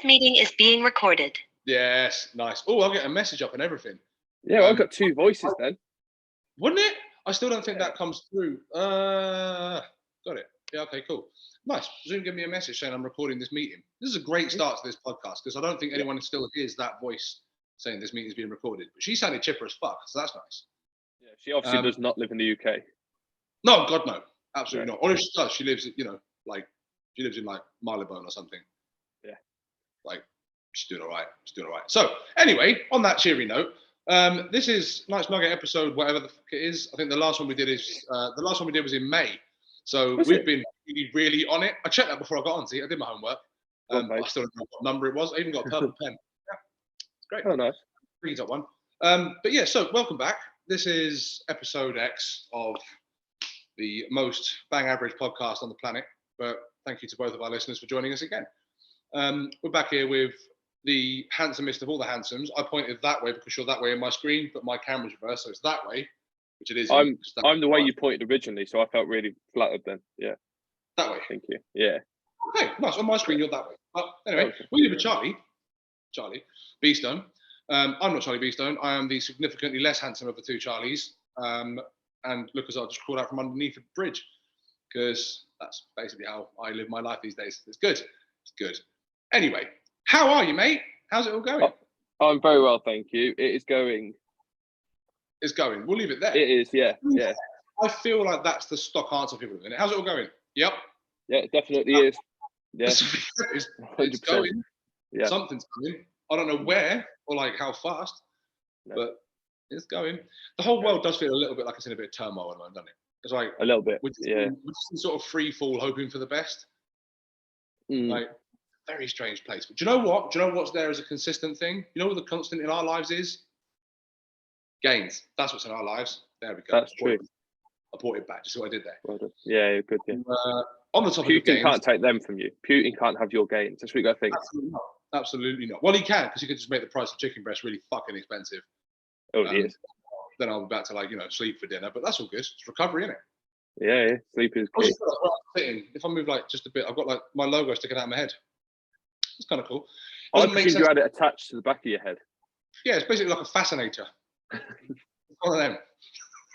meeting is being recorded. Yes, nice. Oh, I'll get a message up and everything. Yeah, I've got two voices then. Wouldn't it? I still don't think that comes through. Got it. Yeah, okay, cool. Nice. Zoom give me a message saying I'm recording this meeting. This is a great start to this podcast because I don't think anyone still hears that voice saying this meeting is being recorded. But she sounded chipper as fuck, so that's nice. Yeah, she obviously does not live in the UK. No, God no. Absolutely not. Or if she does, she lives, she lives in like Marylebone or something. Yeah. Like, she's doing all right. So, anyway, on that cheery note, this is Nice Nugget episode, whatever the fuck it is. I think the last one we did was in May. So we've been really, really on it. I checked that before I got on to it. I did my homework. I still don't know what number it was. I even got a purple pen. Yeah, it's great. Oh, nice. Reads up one. But yeah, so welcome back. This is episode X of the most bang average podcast on the planet. But thank you to both of our listeners for joining us again. We're back here with the handsomest of all the handsomes. I pointed that way because you're that way in my screen, but my camera's reversed, so it's that way, which it is. I'm the way you pointed originally, so I felt really flattered then. Yeah. That way. Thank you. Yeah. Okay, nice. On my screen, you're that way. But anyway, we're with Charlie Beestone. I'm not Charlie Beestone. I am the significantly less handsome of the two Charlies. And look, as I just crawled out from underneath a bridge, because that's basically how I live my life these days. It's good. Anyway, how are you, mate? How's it all going? I'm very well, thank you. It is going. It's going. We'll leave it there. It is, yeah. I feel like that's the stock answer for people. How's it all going? Yep. Yeah, it definitely is. Yeah. It's going. Yeah. Something's coming. I don't know where or like how fast, but it's going. The whole world does feel a little bit like it's in a bit of turmoil at the moment, doesn't it? It's like a little bit. We're just in sort of free fall, hoping for the best. Like, very strange place. But do you know what? Do you know what's there as a consistent thing? You know what the constant in our lives is? Gains. That's what's in our lives. There we go. That's true. I brought it back. Just what I did there. Well done. Yeah, good. Yeah. On the topic Putin of gains, can't take them from you. Putin can't have your gains. That's what you got to think. Absolutely not. Well, he can, because he can just make the price of chicken breast really fucking expensive. Oh, he is. Then I'll be back to sleep for dinner. But that's all good. It's recovery, isn't it? Yeah. Sleep is key. If I move like just a bit, I've got like my logo sticking out of my head. It's kind of cool. I presume you had it attached to the back of your head. Yeah, it's basically like a fascinator. One of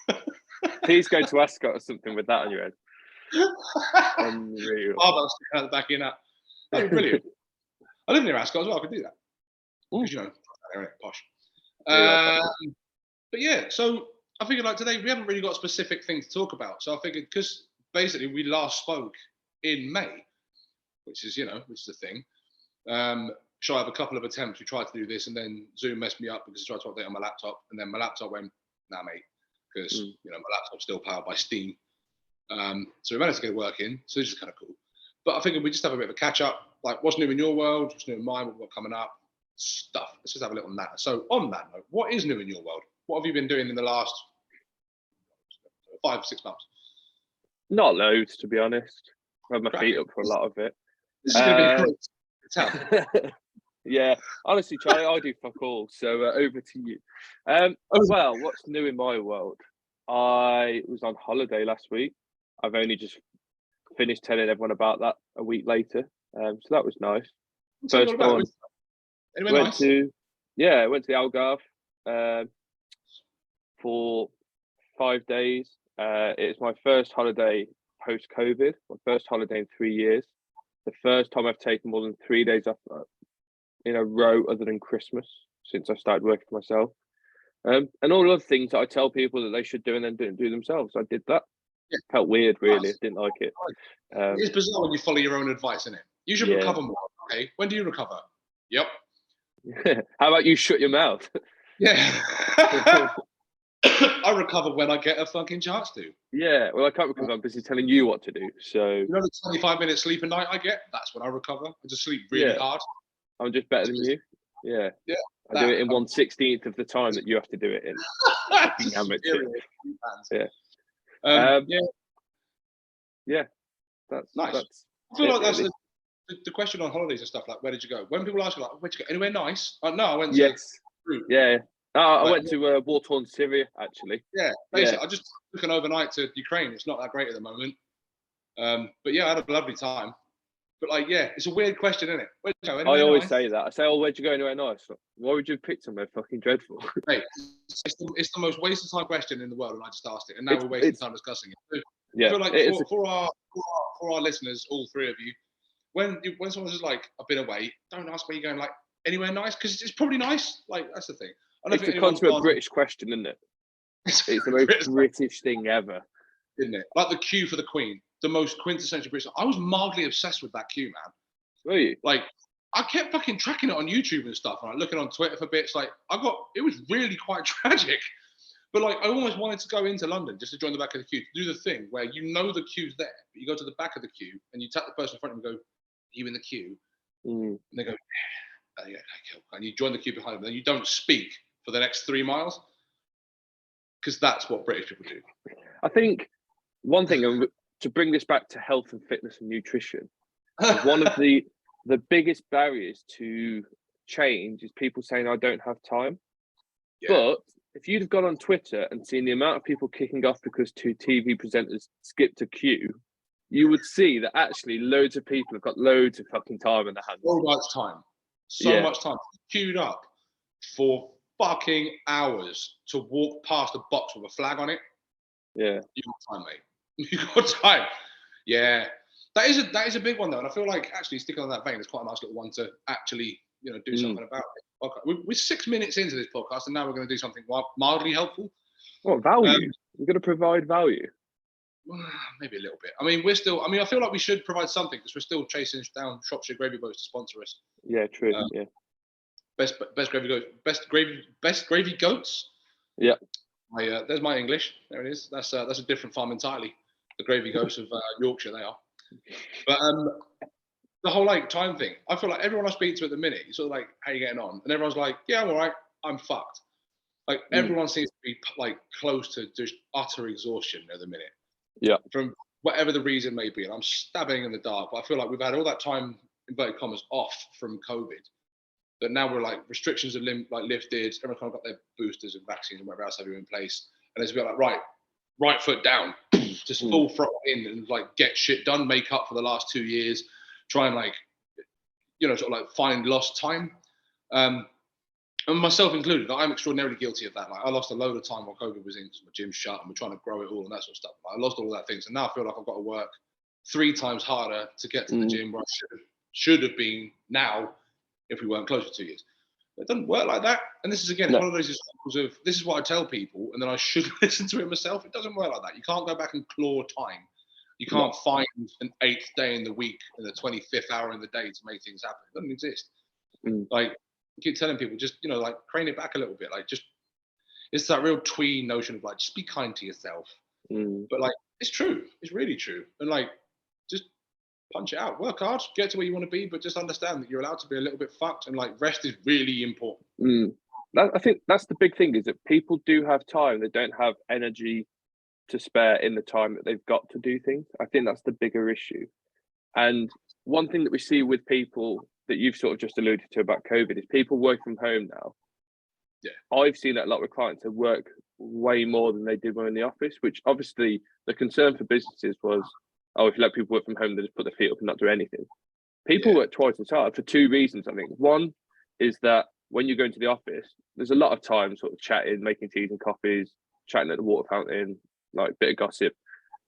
them. Please go to Ascot or something with that on your head. Unreal. Barbell sticking out the back of your nut. That'd be brilliant. I live near Ascot as well. I could do that. Because they're posh. But yeah, so I figured like today we haven't really got a specific thing to talk about. So I figured because basically we last spoke in May, which is a thing. So I have a couple of attempts. We tried to do this, and then Zoom messed me up because I tried to update on my laptop, and then my laptop went, nah, mate, because my laptop's still powered by Steam. So we managed to get it working. So this is kind of cool. But I figured we just have a bit of a catch up, like what's new in your world, what's new in mine, what's coming up, stuff. Let's just have a little natter. So on that note, what is new in your world? What have you been doing in the last 5 or 6 months? Not loads, to be honest. I had my feet up for a lot of it. This is going to be cool. Yeah, honestly, Charlie, I do fuck all. So over to you. Well, what's new in my world? I was on holiday last week. I've only just finished telling everyone about that a week later. So that was nice. First one. Went to the Algarve for 5 days. It's my first holiday post-COVID. My first holiday in 3 years. The first time I've taken more than 3 days off in a row other than Christmas since I started working for myself. And all other things that I tell people that they should do and then didn't do themselves. I did that. It felt weird, really. I didn't like it. It's bizarre when you follow your own advice, isn't it? You should recover more. Okay, when do you recover? Yep. How about you shut your mouth? Yeah. I recover when I get a fucking chance to. Yeah, well, I can't recover. I'm busy telling you what to do. So you know the 25 minutes sleep a night I get? That's when I recover. I just sleep really hard. I'm just better than you. Yeah. Yeah. I do it in 1/16th of the time that you have to do it in. Yeah. That's nice. I feel like that's the question on holidays and stuff. Like, where did you go? When people ask you, like, where'd you go? Anywhere nice? No, I went to. Yeah. I went to war-torn Syria, actually. Yeah, basically. I just took an overnight to Ukraine. It's not that great at the moment. But yeah, I had a lovely time. But like, yeah, it's a weird question, isn't it? Where'd you go? I Anywhere always nice? say that. I say, "Oh, where'd you go anywhere nice?" Why would you have picked somewhere fucking dreadful? Mate, it's the most wasted time question in the world, and I just asked it, and now we're wasting time discussing it. So I Yeah, feel like it is. for our listeners, all three of you, when someone's just like, I've been away, don't ask where you're going. Like anywhere nice, because it's probably nice. Like that's the thing. I don't It's think the anyone's consummate British question, isn't it? It's the most British thing ever. Isn't it? Like the queue for the Queen, the most quintessential British. I was mildly obsessed with that queue, man. Were you? Like, I kept fucking tracking it on YouTube and stuff, and like looking on Twitter for bits. Like, it was really quite tragic. But like, I almost wanted to go into London just to join the back of the queue, to do the thing where you know the queue's there, but you go to the back of the queue and you tap the person in front of you and go, "Are you in the queue?" And they go, "Yeah, okay, cool." And you join the queue behind them, and you don't speak for the next 3 miles, because that's what British people do. I think one thing, and to bring this back to health and fitness and nutrition, one of the biggest barriers to change is people saying, "I don't have time." Yeah. But if you'd have gone on Twitter and seen the amount of people kicking off because 2 TV presenters skipped a queue, you would see that actually loads of people have got loads of fucking time in their hands. So much time queued up for fucking hours to walk past a box with a flag on it. Yeah, you got time, mate. You got time. Yeah, that is a big one though, and I feel like actually sticking on that vein is quite a nice little one to actually do something about it. Okay, we're 6 minutes into this podcast, and now we're going to do something mildly helpful. What value? We're going to provide value. Maybe a little bit. I mean, I feel like we should provide something because we're still chasing down Shropshire Gravy Boats to sponsor us. Yeah, true. Yeah. Best gravy goats. Yeah. There's my English. There it is. That's a different farm entirely. The Gravy Goats of Yorkshire, they are. But the whole like time thing, I feel like everyone I speak to at the minute, you sort of like, "How you getting on?" And everyone's like, "Yeah, I'm all right. I'm fucked." Like everyone seems to be like close to just utter exhaustion at the minute. Yeah. From whatever the reason may be, and I'm stabbing in the dark. But I feel like we've had all that time, inverted commas, off from COVID. But now we're like restrictions are lifted. Everyone kind of got their boosters and vaccines and whatever else have you in place, and it's a bit like right foot down, just full throttle in and like get shit done, make up for the last 2 years, try and like sort of like find lost time, and myself included. I'm extraordinarily guilty of that. Like I lost a load of time while COVID was in because my gym's shut and we're trying to grow it all and that sort of stuff. Like, I lost all of that things, and now I feel like I've got to work 3 times harder to get to the gym where I should have been now if we weren't close to 2 years. It doesn't work like that. And this is again one of those examples of this is what I tell people, and then I should listen to it myself. It doesn't work like that. You can't go back and claw time. You can't find an 8th day in the week and the 25th hour in the day to make things happen. It doesn't exist. Like I keep telling people, just like crane it back a little bit. Like just it's that real twee notion of like just be kind to yourself. But like it's true. It's really true. And like just punch it out, work hard, get to where you want to be, but just understand that you're allowed to be a little bit fucked, and like rest is really important. I think that's the big thing, is that people do have time, they don't have energy to spare in the time that they've got to do things. I think that's the bigger issue. And one thing that we see with people that you've sort of just alluded to about COVID is people work from home now. Yeah, I've seen that a lot with clients that work way more than they did when in the office, which obviously the concern for businesses was, oh, if you let people work from home, they just put their feet up and not do anything. People work twice as hard for 2 reasons, I think. One is that when you go into the office, there's a lot of time sort of chatting, making teas and coffees, chatting at the water fountain, like a bit of gossip.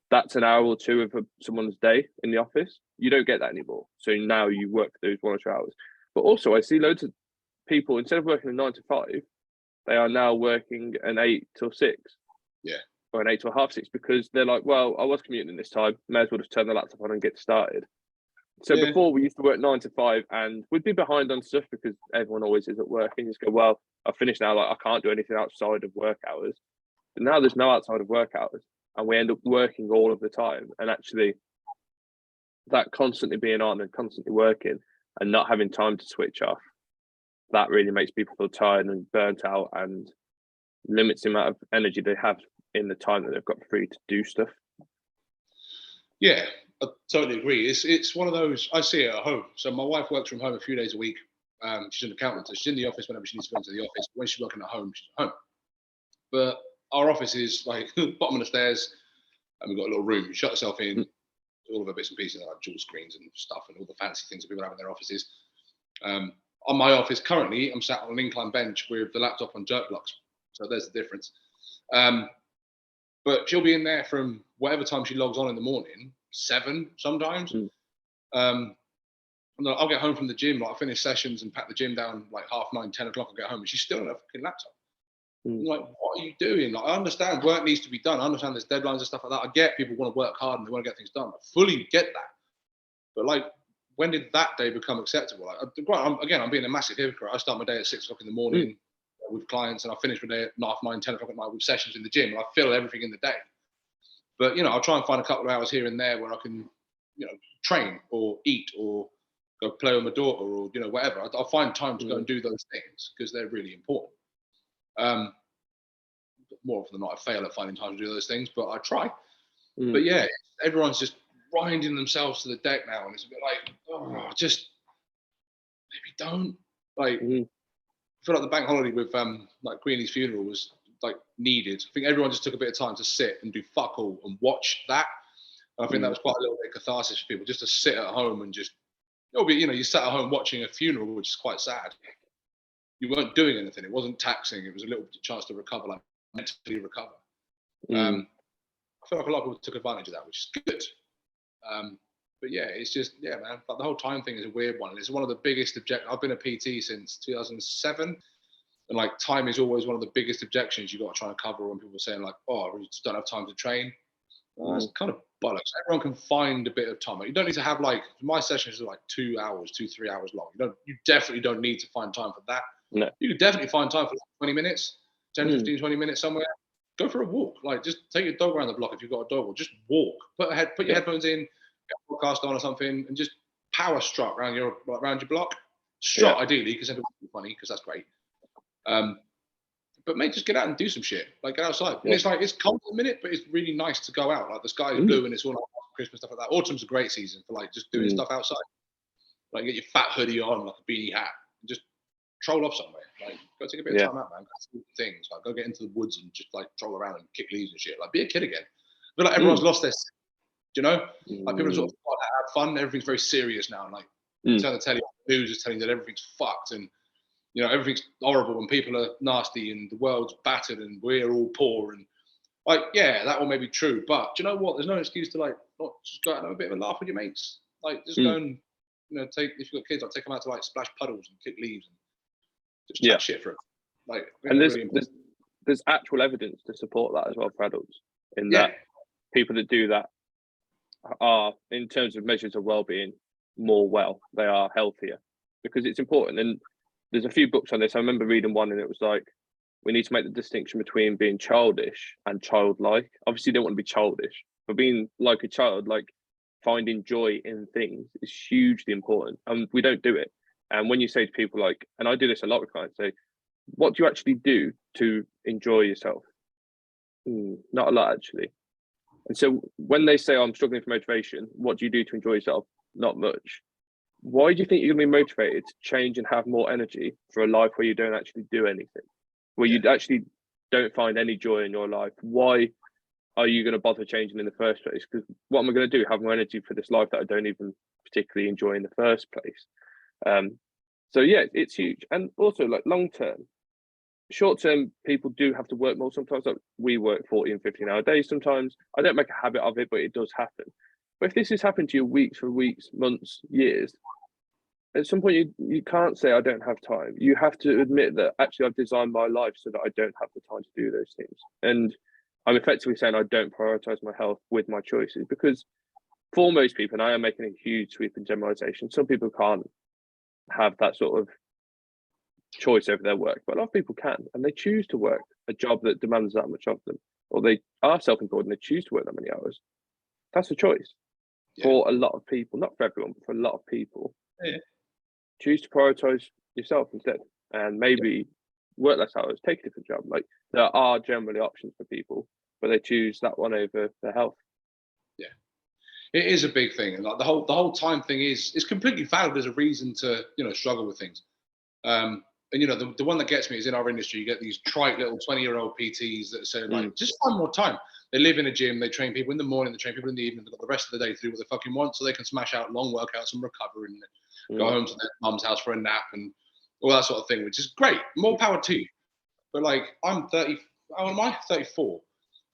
That's an hour or 2 of someone's day in the office. You don't get that anymore. So now you work those 1 or 2 hours. But also I see loads of people, instead of working a 9 to 5, they are now working an 8 till 6. Yeah. Or an 8 to half 6, because they're like, well, I was commuting this time, may as well just turn the laptop on and get started. So before we used to work 9 to 5 and we'd be behind on stuff because everyone always is at work, and you just go, well, I've finished now, like I can't do anything outside of work hours. But now there's no outside of work hours, and we end up working all of the time. And actually that constantly being on and constantly working and not having time to switch off, that really makes people feel tired and burnt out and limits the amount of energy they have in the time that they've got free to do stuff. Yeah, I totally agree. It's one of those, I see it at home. So my wife works from home a few days a week. She's an accountant, so she's in the office whenever she needs to go into the office. When she's working at home, she's at home. But our office is like bottom of the stairs, and we've got a little room. You shut yourself in, all of the bits and pieces like dual screens and stuff and all the fancy things that people have in their offices. On my office currently, I'm sat on an incline bench with the laptop on jerk blocks. So there's the difference. But she'll be in there from whatever time she logs on in the morning, 7 sometimes. And I'll get home from the gym, like I finish sessions and pack the gym down like 9:30, 10 o'clock. I'll get home and she's still on her fucking laptop. I'm like, what are you doing? Like, I understand work needs to be done. I understand there's deadlines and stuff like that. I get people want to work hard and they want to get things done. I fully get that. But like, when did that day become acceptable? Like, I'm being a massive hypocrite. I start my day at 6 o'clock in the morning with clients, and I finish my day at 9:30, 10 o'clock at night with sessions in the gym, and I fill everything in the day. But I'll try and find a couple of hours here and there where I can, train or eat or go play with my daughter or whatever. I'll find time to go and do those things because they're really important. More often than not, I fail at finding time to do those things, but I try. But yeah, everyone's just grinding themselves to the deck now, and it's a bit like, just maybe don't. Like, I feel like the bank holiday with like Queenie's funeral was like needed. I think everyone just took a bit of time to sit and do fuck all and watch that. And I think that was quite a little bit of catharsis for people, just to sit at home and just, you sat at home watching a funeral, which is quite sad. You weren't doing anything. It wasn't taxing. It was a little chance to recover, like mentally recover. I feel like a lot of people took advantage of that, which is good. But yeah, it's just, man, like the whole time thing is a weird one. It's one of the biggest objections. I've been a PT since 2007. And like, time is always one of the biggest objections you've got to try and cover when people are saying like, I really just don't have time to train. Well, that's kind of bollocks. Everyone can find a bit of time. You don't need to have like, my sessions are like 2 hours, 3 hours long. You definitely don't need to find time for that. No. You can definitely find time for like 20 minutes, 10, 15, 20 minutes somewhere. Go for a walk. Like, just take your dog around the block if you've got a dog, or just walk. Put your headphones in, get a podcast on or something, and just power strut around your block. Strut ideally, because everyone's funny, because that's great. But mate, just get out and do some shit. Like, get outside. And it's like, it's cold at the minute, but it's really nice to go out. Like, the sky is blue and it's all like Christmas stuff like that. Autumn's a great season for like just doing stuff outside. Like, get your fat hoodie on, like a beanie hat, and just troll off somewhere. Like, go take a bit of time out, man. Go do things. Like, go get into the woods and just like troll around and kick leaves and shit. Like, be a kid again. I feel like everyone's lost their, like, people are sort of have fun. Everything's very serious now. And like, turn the telly on, the news is telling you that everything's fucked and everything's horrible and people are nasty and the world's battered and we're all poor and like, that all may be true, but do you know what? There's no excuse to like not just go out and have a bit of a laugh with your mates. Like, just go and take, if you've got kids, I'll take them out to like splash puddles and kick leaves and just chat shit for them. Like, and there's actual evidence to support that as well for adults. In that people that do that are, in terms of measures of well-being, they are healthier because it's important. And there's a few books on this. I remember reading one and it was like, we need to make the distinction between being childish and childlike. Obviously, you don't want to be childish, but being like a child, like finding joy in things is hugely important. And we don't do it. And when you say to people like, and I do this a lot with clients, say, what do you actually do to enjoy yourself? Not a lot, actually. And so when they say, I'm struggling for motivation, what do you do to enjoy yourself? Not much. Why do you think you're going to be motivated to change and have more energy for a life where you don't actually do anything, where you actually don't find any joy in your life? Why are you going to bother changing in the first place? Because what am I going to do? Have more energy for this life that I don't even particularly enjoy in the first place? So yeah, it's huge. And also like long term, short term, people do have to work more sometimes. Like, we work 40 and 15-hour days sometimes. I don't make a habit of it, but it does happen. But if this has happened to you weeks, months, years, at some point you can't say I don't have time. You have to admit that actually I've designed my life so that I don't have the time to do those things. And I'm effectively saying I don't prioritize my health with my choices, because for most people, and I am making a huge sweeping generalization, some people can't have that sort of choice over their work, but a lot of people can, and they choose to work a job that demands that much of them, or they are self-employed and they choose to work that many hours. That's a choice for a lot of people, not for everyone, but for a lot of people. Choose to prioritize yourself instead, and maybe work less hours, take a different job. Like, there are generally options for people, but they choose that one over their health. It is a big thing, and like the whole time thing is completely valid as a reason to struggle with things. And the one that gets me is in our industry, you get these trite little 20-year-old PTs that say like, just find more time. They live in a gym, they train people in the morning, they train people in the evening, they've got the rest of the day to do what they fucking want, so they can smash out long workouts and recover and go home to their mum's house for a nap and all that sort of thing, which is great. More power to you. But like, I'm 30, how am I? 34.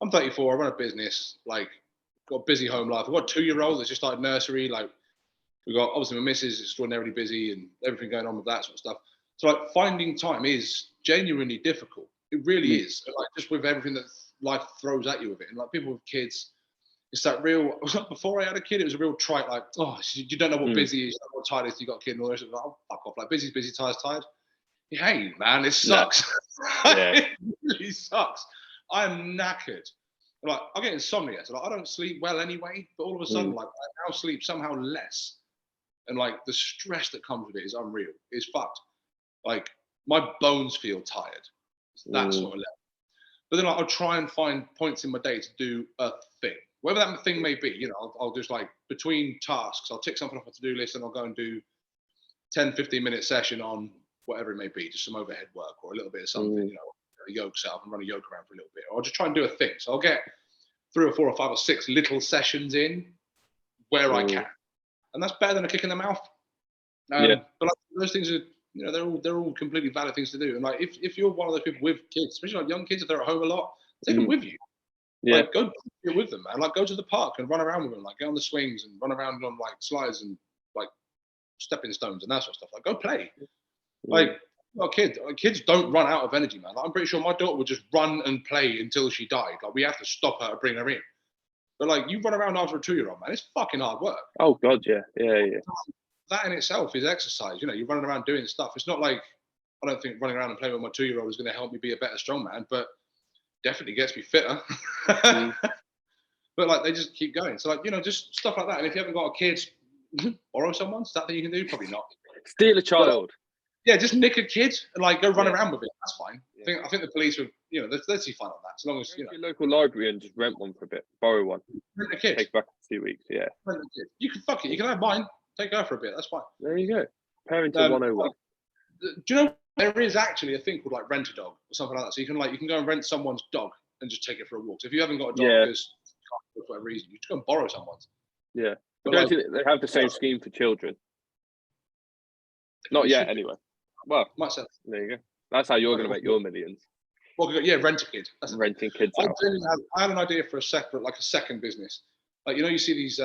I'm 34, I run a business, like, got a busy home life. I've got a 2-year-old that's just started nursery, like, we've got, obviously my missus is extraordinarily busy and everything going on with that sort of stuff. So like finding time is genuinely difficult. It really is. Like just with everything that life throws at you with it. And like people with kids, it's that real, before I had a kid, it was a real trite, like, oh, you don't know what busy is, you don't know what tired is, you got a kid and all this. Like, oh, fuck off. Like busy's busy, tired's tired. Hey, man, it sucks. Yeah. It really sucks. I'm knackered. Like I get insomnia. So like I don't sleep well anyway, but all of a sudden, like I now sleep somehow less. And like the stress that comes with it is unreal. It's fucked. Like my bones feel tired. It's that sort of level. But then like, I'll try and find points in my day to do a thing, whatever that thing may be. I'll just like between tasks, I'll tick something off a to-do list and I'll go and do 10-15 minute session on whatever it may be, just some overhead work or a little bit of something, a yoga setup and run a yoga around for a little bit. Or I'll just try and do a thing. So I'll get 3 or 4 or 5 or 6 little sessions in where I can. And that's better than a kick in the mouth. But like, those things are, they're all completely valid things to do. And like, if you're one of those people with kids, especially like young kids, if they're at home a lot, take them with you. Yeah. Like, go with them, man. Like, go to the park and run around with them. Like, get on the swings and run around on like slides and like stepping stones and that sort of stuff. Like, go play. Like, kids don't run out of energy, man. Like, I'm pretty sure my daughter would just run and play until she died. Like, we have to stop her and bring her in. But like, you run around after a 2-year-old, man. It's fucking hard work. Oh God, yeah. That in itself is exercise. You're running around doing stuff. It's not like, I don't think running around and playing with my 2-year-old is going to help me be a better strongman, but definitely gets me fitter. But like, they just keep going. So like, just stuff like that. And if you haven't got a kid, borrow someone's. Is that thing you can do? Probably not. Steal a child. But, just nick a kid and like go run around with it. That's fine. I think the police would, let's see fun on that. As long as your local library and just rent one for a bit, borrow one. Rent a kid. Take back a few weeks. Yeah. Rent a kid. You can fuck it. You can have mine. Take her for a bit. That's fine. There you go. Parenting 101. Do you know there is actually a thing called like rent a dog or something like that? So you can go and rent someone's dog and just take it for a walk. So if you haven't got a dog because for whatever reason, you just go and borrow someone's. Yeah. But don't you think they have the same scheme for children? Not yet, anyway. Well, might say. There you go. That's how you're going to make your millions. Well, rent a kid. That's renting kids out. I had an idea for a second business. Like, you see these,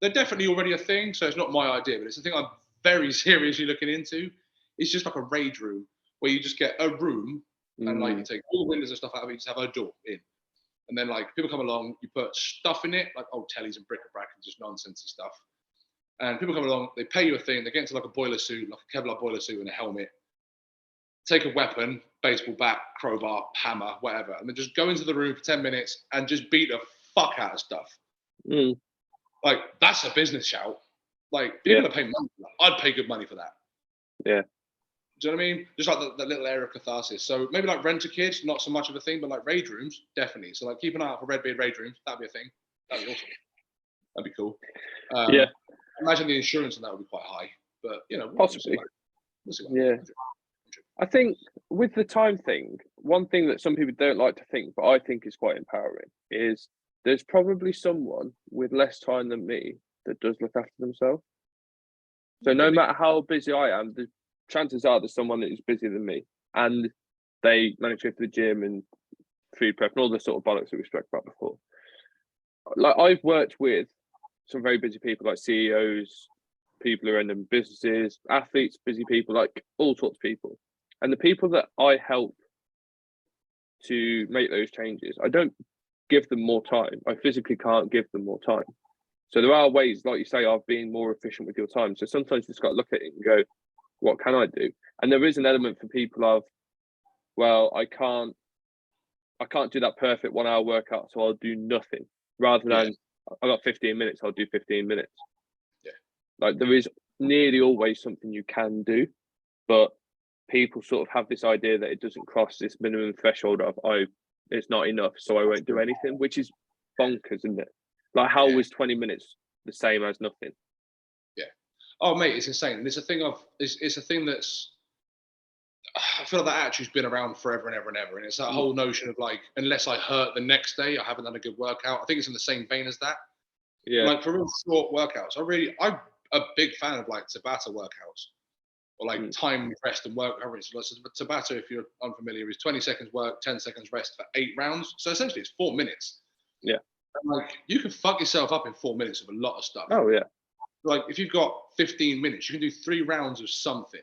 they're definitely already a thing, so it's not my idea, but it's a thing I'm very seriously looking into. It's just like a rage room where you just get a room and like you take all the windows and stuff out of it, you just have a door in. And then like people come along, you put stuff in it, like old tellies and bric-a-brac and just nonsensey stuff. And people come along, they pay you a thing, they get into like a boiler suit, like a Kevlar boiler suit and a helmet, take a weapon, baseball bat, crowbar, hammer, whatever, and then just go into the room for 10 minutes and just beat the fuck out of stuff. Like, that's a business shout. Like, people are paying money for that. I'd pay good money for that. Yeah. Do you know what I mean? Just like the little area of catharsis. So maybe like rent a kid, not so much of a thing, but like rage rooms, definitely. So like keep an eye out for Redbeard rage rooms. That'd be a thing. That'd be awesome. That'd be cool. Imagine the insurance on that would be quite high, but possibly. We'll see I think with the time thing, one thing that some people don't like to think, but I think is quite empowering, is there's probably someone with less time than me that does look after themselves. So no matter how busy I am, the chances are there's someone that is busier than me, and they manage to go to the gym and food prep and all the sort of bollocks that we spoke about before. Like, I've worked with some very busy people, like CEOs, people who are in businesses, athletes, busy people, like all sorts of people. And the people that I help to make those changes, I don't give them more time. I physically can't give them more time. So there are ways, like you say, of being more efficient with your time. So sometimes you just got to look at it and go, what can I do? And there is an element for people of, well, I can't do that perfect 1 hour workout, so I'll do nothing. Rather than I've got 15 minutes, I'll do 15 minutes. Yeah. Like, there is nearly always something you can do, but people sort of have this idea that it doesn't cross this minimum threshold of, it's not enough, so I won't do anything, which is bonkers, isn't it? Like, how was 20 minutes the same as nothing? Yeah. Oh, mate, it's insane. It's a thing that's, I feel like that attitude's been around forever and ever and ever. And it's that whole notion of like, unless I hurt the next day, I haven't done a good workout. I think it's in the same vein as that. Yeah. Like for real short workouts, I'm a big fan of like Tabata workouts or like time rest and work recovery. So Tabata, if you're unfamiliar, is 20 seconds work, 10 seconds rest for 8 rounds. So essentially it's 4 minutes. Yeah. And like you can fuck yourself up in 4 minutes of a lot of stuff. Oh yeah. Like if you've got 15 minutes, you can do 3 rounds of something.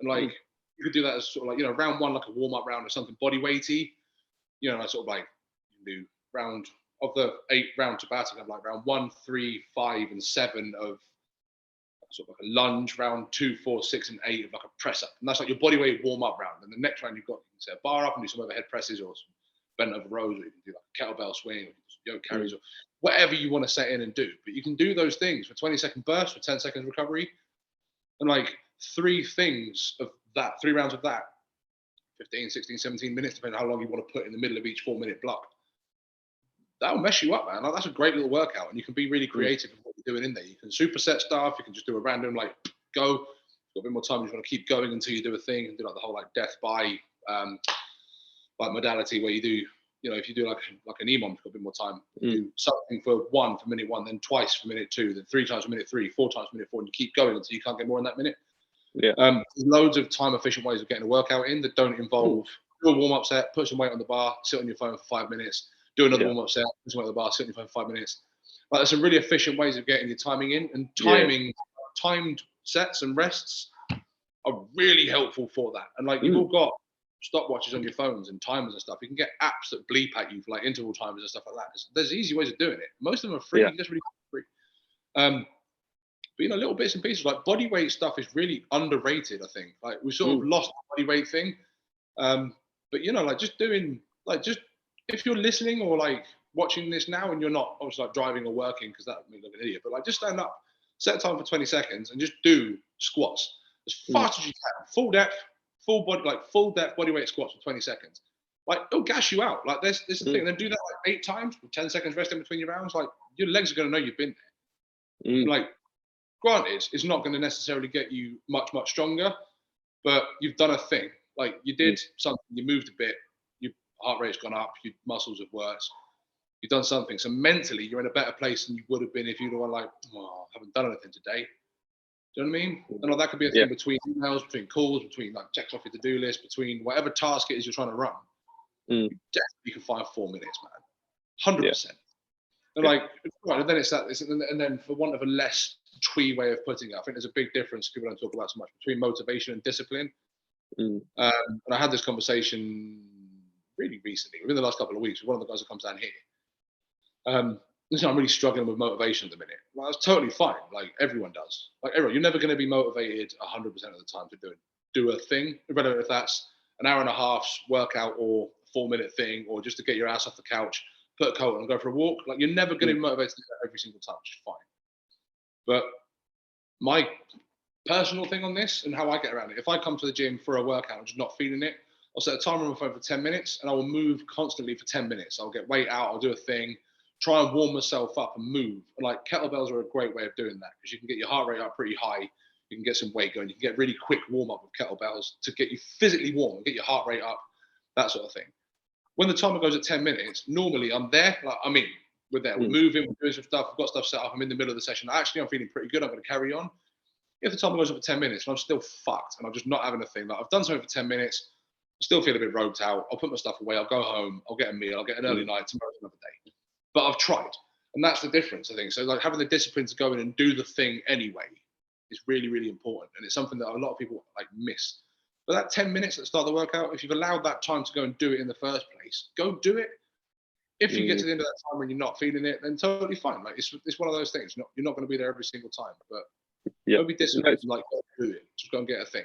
And like you could do that as sort of like, you know, round 1, like a warm-up round or something body weighty. You know, like sort of like you do round of the 8 round Tabata, you have like round 1, 3, 5, and 7 of sort of like a lunge, round 2, 4, 6, and 8 of like a press up. And that's like your body weight warm up round. And the next round you've got, you can set a bar up and do some overhead presses or some bent over rows, or you can do like a kettlebell swing, or yoke carries, or whatever you want to set in and do. But you can do those things for 20-second bursts, for 10 seconds recovery. And like 3 things of that, 3 rounds of that, 15, 16, 17 minutes, depending on how long you want to put in the middle of each 4-minute block. That'll mess you up, man. Like, that's a great little workout, and you can be really creative with what you're doing in there. You can superset stuff. You can just do a random like go. You've got a bit more time. You just want to keep going until you do a thing, and do like the whole like death by like modality where you do, you know, if you do like an EMOM, you've got a bit more time. You do something for minute 1, then twice for minute 2, then 3 times for minute 3, 4 times for minute 4, and you keep going until you can't get more in that minute. Yeah. There's loads of time efficient ways of getting a workout in that don't involve do a warm up set, put some weight on the bar, sit on your phone for 5 minutes. Do another warm-up set, put some weight on the bar, sit on your phone for 5 minutes. Like, there's some really efficient ways of getting your timing in, and timed sets and rests are really helpful for that. And like you've all got stopwatches on your phones and timers and stuff. You can get apps that bleep at you for like interval timers and stuff like that. There's easy ways of doing it. Most of them are free. You can just really free. But you know, little bits and pieces like body weight stuff is really underrated. I think like we sort of lost the body weight thing. But you know, like just doing like just. If you're listening or like watching this now and you're not obviously like driving or working, because that would make me look an idiot, but like just stand up, set a time for 20 seconds and just do squats as fast as you can, full depth, full body, like full depth body weight squats for 20 seconds. Like it'll gas you out. Like this is the thing. And then do that like 8 times with 10 seconds rest in between your rounds. Like your legs are going to know you've been there. Like granted, it's not going to necessarily get you much stronger, but you've done a thing. Like you did something, you moved a bit, heart rate's gone up, your muscles have worked, you've done something. So mentally, you're in a better place than you would have been if you'd have gone like, oh, I haven't done anything today. Do you know what I mean? And like, that could be a thing between emails, between calls, between like checks off your to-do list, between whatever task it is you're trying to run. You definitely can find 4 minutes, man. 100%. And like, right, and then it's that, and then for want of a less twee way of putting it, I think there's a big difference people don't talk about so much between motivation and discipline. And I had this conversation really recently, within the last couple of weeks, with one of the guys that comes down here. Listen, I'm really struggling with motivation at the minute. Well, that's totally fine. Like everyone does. Like everyone, you're never going to be motivated 100% of the time to do a thing, irrelevant if that's an hour and a half's workout or a 4-minute thing, or just to get your ass off the couch, put a coat on and go for a walk. Like you're never going to be motivated to do that every single time, which is fine. But my personal thing on this and how I get around it, if I come to the gym for a workout and just not feeling it, I'll set a timer on my phone for 10 minutes and I will move constantly for 10 minutes. I'll get weight out, I'll do a thing, try and warm myself up and move. And like kettlebells are a great way of doing that because you can get your heart rate up pretty high. You can get some weight going. You can get really quick warm up with kettlebells to get you physically warm, get your heart rate up, that sort of thing. When the timer goes at 10 minutes, normally I'm there. Like, I mean, we're there, we're moving, we're doing some stuff, we've got stuff set up, I'm in the middle of the session. Actually, I'm feeling pretty good, I'm going to carry on. If the timer goes up for 10 minutes and I'm still fucked and I'm just not having a thing, like I've done something for 10 minutes, I still feel a bit roped out, I'll put my stuff away, I'll go home, I'll get a meal, I'll get an early night, tomorrow's another day. But I've tried. And that's the difference, I think. So like having the discipline to go in and do the thing anyway is really, really important. And it's something that a lot of people like miss. But that 10 minutes at the start of the workout, if you've allowed that time to go and do it in the first place, go do it. If you get to the end of that time when you're not feeling it, then totally fine. Like it's one of those things. You're not going to be there every single time, but don't be disciplined. Like go do it. Just go and get a thing.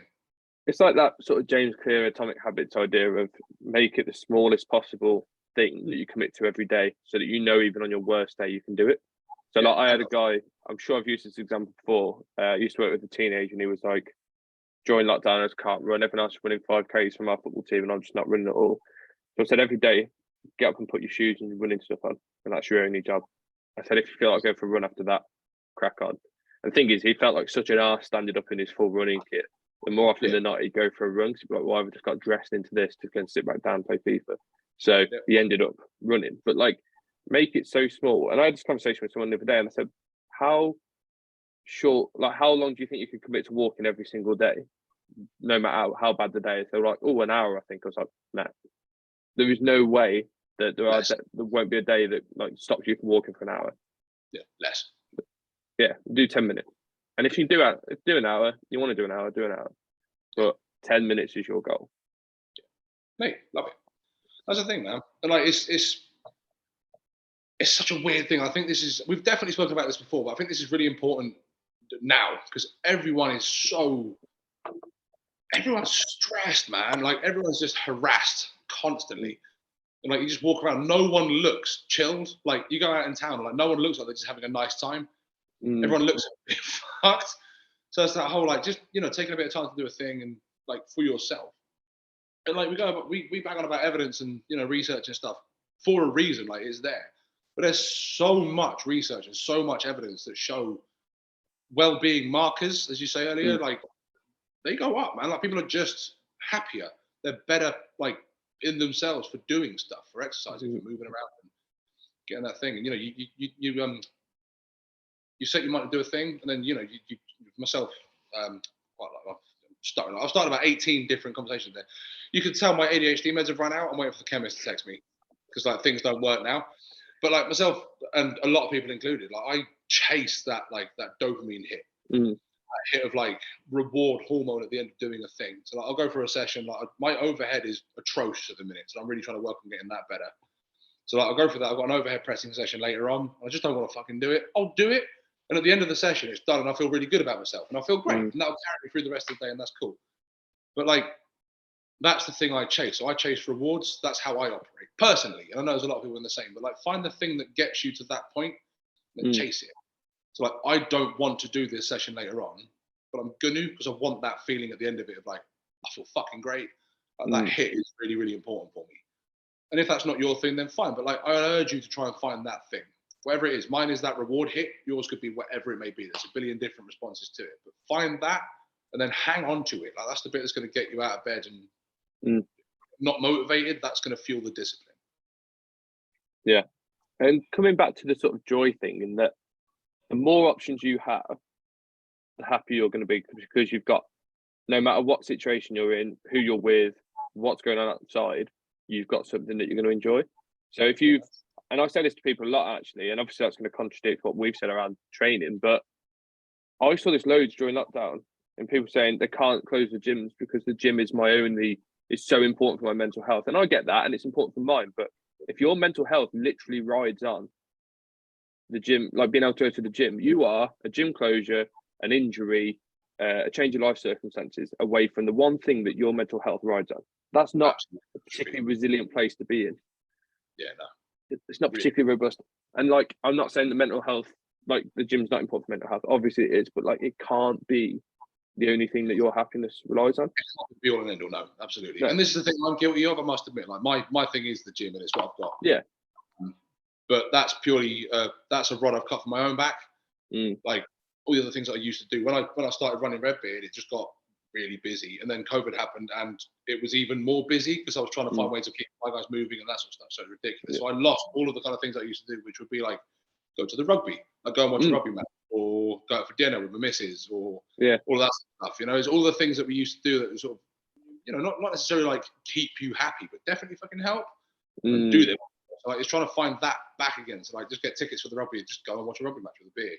It's like that sort of James Clear Atomic Habits idea of make it the smallest possible thing that you commit to every day, so that you know even on your worst day you can do it. So like I had a guy, I'm sure I've used this example before. I used to work with a teenager, and he was like, during lockdown, I just can't run. Everyone else is running 5Ks from our football team, and I'm just not running at all. So I said, every day, get up and put your shoes and your running stuff on, and that's your only job. I said, if you feel like going for a run after that, crack on. And the thing is, he felt like such an arse standing up in his full running kit. And more often than not, he'd go for a run. So he'd be like, well, I've just got dressed into this to go and sit back down and play FIFA. So he ended up running. But like, make it so small. And I had this conversation with someone the other day, and I said, how long do you think you could commit to walking every single day, no matter how bad the day is? They were like, oh, an hour, I think. I was like, nah. There is no way that there won't be a day that like stops you from walking for an hour. Yeah, less. Yeah, do 10 minutes. And if you do an hour, you want to do an hour, do an hour. But 10 minutes is your goal. Mate, love it. That's the thing, man. And like, it's such a weird thing. I think we've definitely spoken about this before, but I think this is really important now because everyone's stressed, man. Like everyone's just harassed constantly. And like you just walk around, no one looks chilled. Like you go out in town, like no one looks like they're just having a nice time. Everyone looks a bit fucked. So it's that whole like just taking a bit of time to do a thing and like for yourself. And like we bang on about evidence and research and stuff for a reason. Like it's there, but there's so much research and so much evidence that show well-being markers, as you say earlier, like they go up, man. Like people are just happier. They're better, like in themselves for doing stuff, for exercising, for moving around, and getting that thing. And you set your mind to do a thing, and then myself, I've started about 18 different conversations there. You could tell my ADHD meds have run out. I'm waiting for the chemist to text me because like things don't work now. But like myself and a lot of people included, like I chase that dopamine hit. That hit of like reward hormone at the end of doing a thing. So like I'll go for a session. Like my overhead is atrocious at the minute, so I'm really trying to work on getting that better. So like I'll go for that. I've got an overhead pressing session later on. I just don't want to fucking do it. I'll do it, and at the end of the session, it's done, and I feel really good about myself, and I feel great, and that'll carry me through the rest of the day, and that's cool. But like that's the thing I chase. So I chase rewards. That's how I operate personally. And I know there's a lot of people in the same, but like find the thing that gets you to that point and chase it. So like I don't want to do this session later on, but I'm gonna because I want that feeling at the end of it of like I feel fucking great. Like, that hit is really, really important for me. And if that's not your thing, then fine. But like I urge you to try and find that thing, whatever it is. Mine is that reward hit. Yours could be whatever it may be. There's a billion different responses to it. But find that and then hang on to it. Like that's the bit that's going to get you out of bed and not motivated. That's going to fuel the discipline. Yeah. And coming back to the sort of joy thing, in that the more options you have, the happier you're going to be because you've got, no matter what situation you're in, who you're with, what's going on outside, you've got something that you're going to enjoy. So if you've, and I say this to people a lot actually, and obviously that's going to contradict what we've said around training, but I saw this loads during lockdown and people saying they can't close the gyms because the gym is is so important for my mental health. And I get that, and it's important for mine, but if your mental health literally rides on the gym, like being able to go to the gym, you are a gym closure, an injury, a change of life circumstances away from the one thing that your mental health rides on. That's not a particularly resilient place to be in. Yeah, no. It's not particularly robust. And like, I'm not saying that mental health, like the gym's not important for mental health. Obviously it is, but like it can't be the only thing that your happiness relies on. It's not the be all and end all, no, absolutely. No. And this is the thing I'm guilty of, I must admit. Like my thing is the gym and it's what I've got. Yeah. But that's purely that's a rod I've cut from my own back. Like all the other things that I used to do. When I started running Redbeard, it just got really busy. And then COVID happened and it was even more busy because I was trying to find ways of keeping my guys moving and that sort of stuff. So it's ridiculous. So I lost all of the kind of things I used to do, which would be like go to the rugby. I'd go and watch a rugby match or go out for dinner with my missus or all of that stuff. It's all the things that we used to do that sort of, not necessarily like keep you happy, but definitely fucking help and do them. So like it's trying to find that back again. So like just get tickets for the rugby and just go and watch a rugby match with a beer.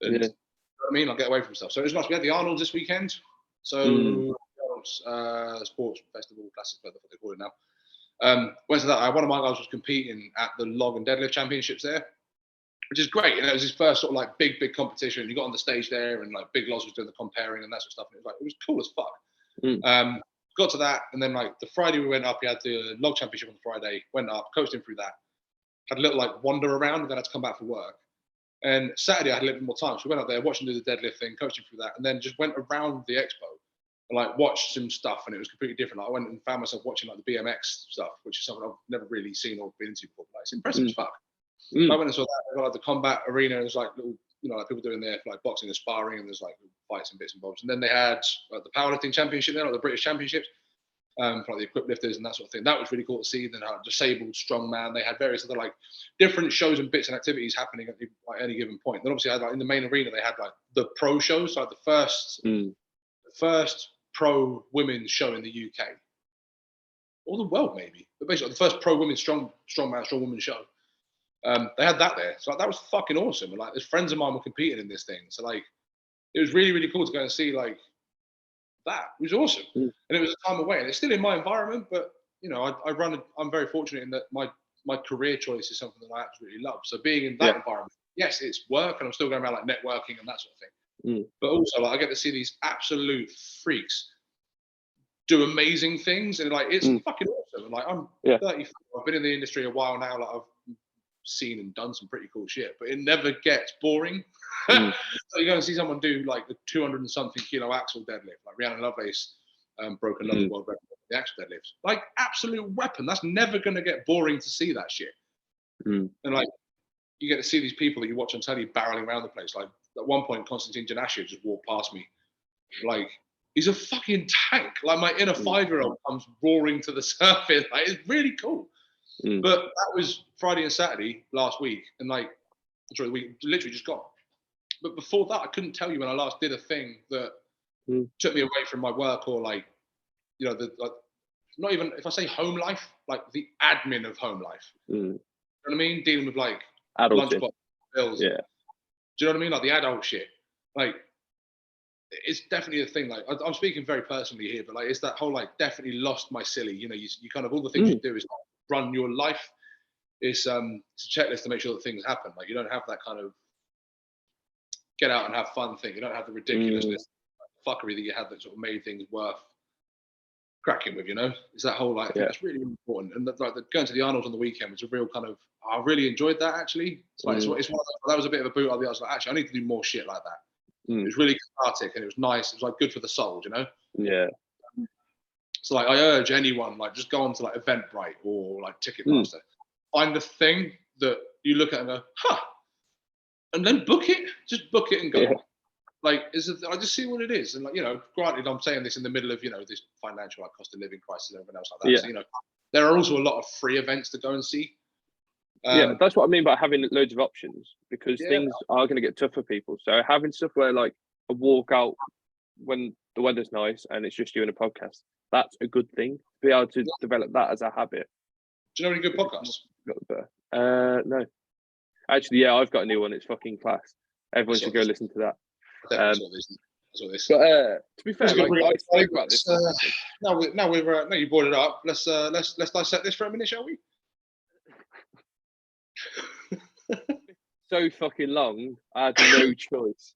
And you know what I mean? I'll get away from stuff. So as much we had the Arnold's this weekend. So sports festival, classic, whatever they call it now. Went to that. One of my guys was competing at the log and deadlift championships there, which is great. It was his first sort of like big competition. You got on the stage there, and like Big Loz was doing the comparing and that sort of stuff. And it was cool as fuck. Got to that, and then like the Friday we went up. He had the log championship on the Friday. Went up, coached him through that. Had a little like wander around, and then had to come back for work. And Saturday I had a little bit more time, so we went up there, watched him do the deadlift thing, coached him through that, and then just went around the expo and like watched some stuff, and it was completely different. Like, I went and found myself watching like the BMX stuff, which is something I've never really seen or been into before. But, like, it's impressive as fuck. So I went and saw that. I got like the combat arena. It was like little you know, like people doing their like boxing and sparring, and there's like fights and bits and bobs. And then they had the powerlifting championship there, like the British Championships, for like the equip lifters and that sort of thing. That was really cool to see. Then had disabled strongman. They had various other like different shows and bits and activities happening at any given point. Then obviously, had, like in the main arena, they had like the pro shows, like the first pro women's show in the UK, or the world maybe, but basically the first pro women's strong woman show. They had that there, so like, that was fucking awesome. And like, there's friends of mine were competing in this thing, so like, it was really, really cool to go and see like that. It was awesome, and it was a time away, and it's still in my environment. But you know, I'm very fortunate in that my career choice is something that I absolutely love. So being in that environment, yes, it's work, and I'm still going around like networking and that sort of thing. But also, like, I get to see these absolute freaks do amazing things, and like it's fucking awesome. And like I'm 34, I've been in the industry a while now. Like I've seen and done some pretty cool shit, but it never gets boring. So you go and see someone do like the 200 and something kilo axle deadlift, like Rhiannon Lovelace broke another world record for the axle deadlifts. Like absolute weapon. That's never going to get boring to see that shit. And like you get to see these people that you watch on telly barreling around the place. Like at one point, Konstantin Janashiev just walked past me. Like he's a fucking tank. Like my inner 5-year-old comes roaring to the surface. Like it's really cool. But that was Friday and Saturday last week, and like, sorry, the week literally just gone. But before that, I couldn't tell you when I last did a thing that took me away from my work, or like, you know, the like, not even if I say home life, like the admin of home life. You know what I mean? Dealing with like lunchbox bills. Yeah. Do you know what I mean? Like the adult shit. Like it's definitely a thing. Like I'm speaking very personally here, but like it's that whole like definitely lost my silly. You know, you kind of all the things you do is like, run your life. It's a checklist to make sure that things happen. Like you don't have that kind of get out and have fun thing. You don't have the ridiculousness, fuckery that you had that sort of made things worth cracking with. You know, it's that whole like that's really important. And like going to the Arnold's on the weekend was a real kind of. I really enjoyed that actually. It's like it's one of those, that was a bit of a boot. I was like, actually, I need to do more shit like that. It was really cathartic and it was nice. It was like good for the soul, you know. Yeah. So like I urge anyone, like just go on to like Eventbrite or like Ticketmaster, find a thing that you look at and go, and then book it. Just book it and go. Like I just see what it is, and like, you know, granted, I'm saying this in the middle of, you know, this financial like cost of living crisis and everything else like that. So, you know, there are also a lot of free events to go and see. That's what I mean by having loads of options, because things are going to get tough for people. So having stuff where like a walk out when the weather's nice and it's just you and a podcast, that's a good thing. To be able to develop that as a habit. Do you know any good podcasts? No. Actually, I've got a new one. It's fucking class. Everyone should go listen to that. But to be fair, like, I spoke about this. Now you brought it up. Let's dissect this for a minute, shall we? So fucking long. I had no choice.